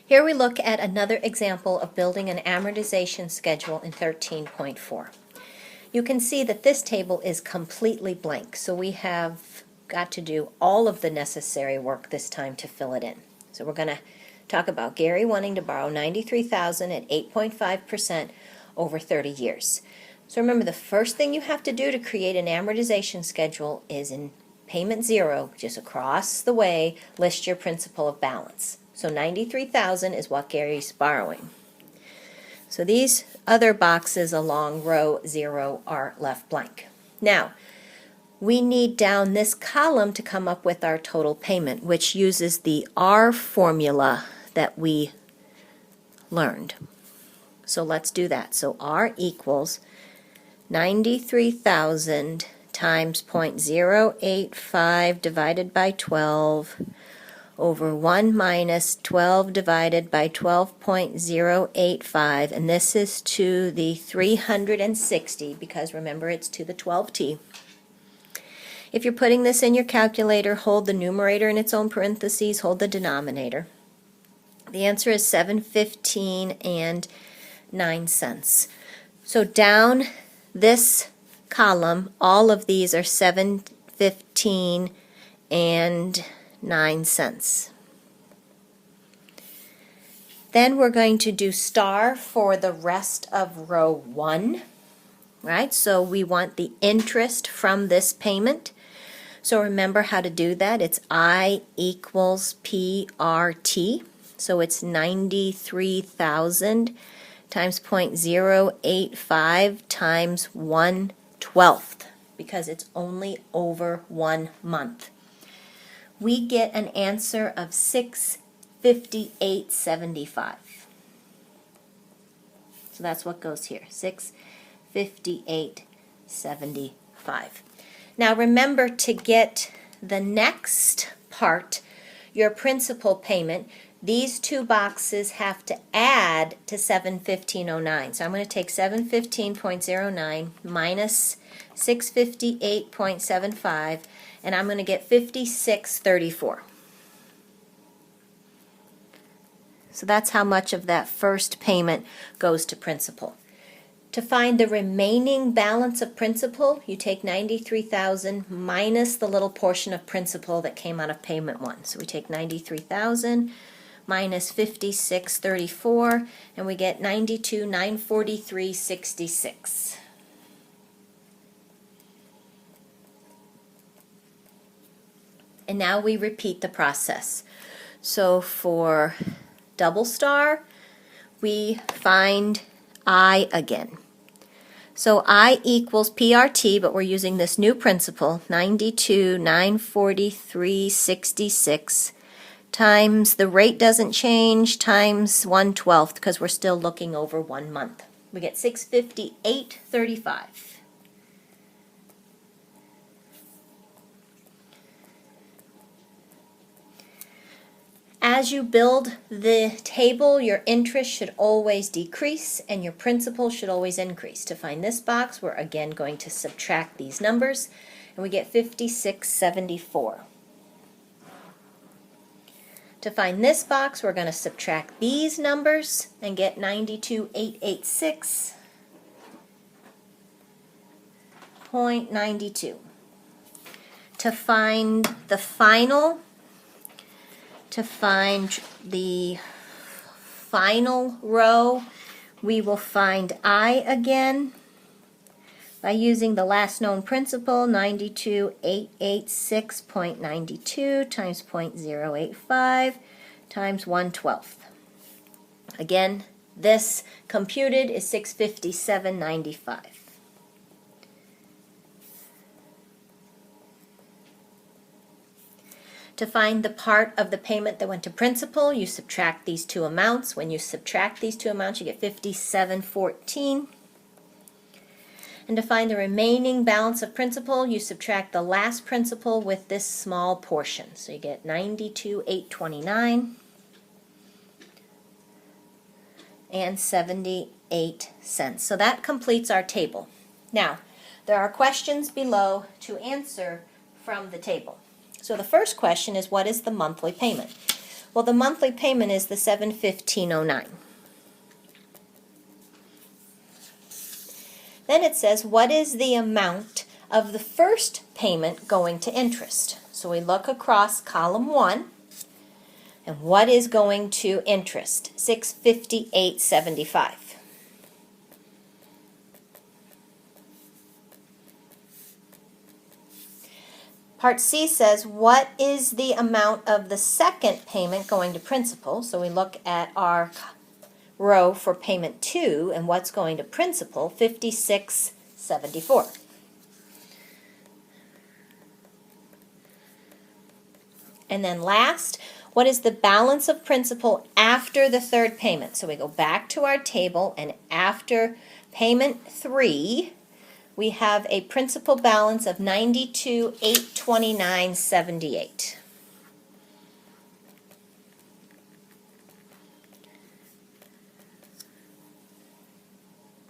Here we look at another example of building an amortization schedule in 13.4. You can see that this table is completely blank, so we have got to do all of the necessary work this time to fill it in. So we're going to talk about Gary wanting to borrow $93,000 at 8.5% over 30 years. So remember, the first thing you have to do to create an amortization schedule is in payment 0, just across the way, list your principal of balance. So $93,000 is what Gary's borrowing. So these other boxes along row 0 are left blank. Now, we need down this column to come up with our total payment, which uses the R formula that we learned. So let's do that. So R equals 93,000 times 0.085 divided by 12 over 1 minus 12 divided by 12.085, and this is to the 360 because remember it's to the 12t. If you're putting this in your calculator, hold the numerator in its own parentheses, hold the denominator. The answer is 7.15 and 9 cents. So down this column, all of these are 7.15 and 9 cents. Then we're going to do star for the rest of row 1, right? So we want the interest from this payment. So remember how to do that. It's I equals PRT. So it's 93,000 times 0.085 times 1/12 because it's only over 1 month. We get an answer of $658.75. So that's what goes here, $658.75. Now remember, to get the next part, your principal payment, these two boxes have to add to 715.09. So I'm going to take 715.09 minus 658.75, and I'm going to get 56.34. So that's how much of that first payment goes to principal. To find the remaining balance of principal, you take 93,000 minus the little portion of principal that came out of payment 1. So we take 93,000 minus 56.34, and we get 92,943.66. And now we repeat the process. So for double star, we find I again. So I equals PRT, but we're using this new principal, 92,943.66, times the rate doesn't change, times 1/12, because we're still looking over 1 month. We get 658.35. As you build the table, your interest should always decrease and your principal should always increase. To find this box, we're again going to subtract these numbers, and we get 56.74. To find this box, we're going to subtract these numbers and get 92,886.92. To find the final row, we will find I again by using the last known principal, 92,886.92 times 0.085 times 1/12. Again, this computed is 657.95. To find the part of the payment that went to principal, you subtract these two amounts. When you subtract these two amounts, you get 57.14. And to find the remaining balance of principal, you subtract the last principal with this small portion. So you get 92,829 and 78 cents. So that completes our table. Now, there are questions below to answer from the table. So the first question is, what is the monthly payment? Well, the monthly payment is the $715.09. Then it says, what is the amount of the first payment going to interest? So we look across column 1, and what is going to interest? $658.75. Part C says, what is the amount of the second payment going to principal? So we look at our row for payment 2, and what's going to principal? $56.74. And then last, what is the balance of principal after the third payment? So we go back to our table, and after payment 3, we have a principal balance of $92,829.78.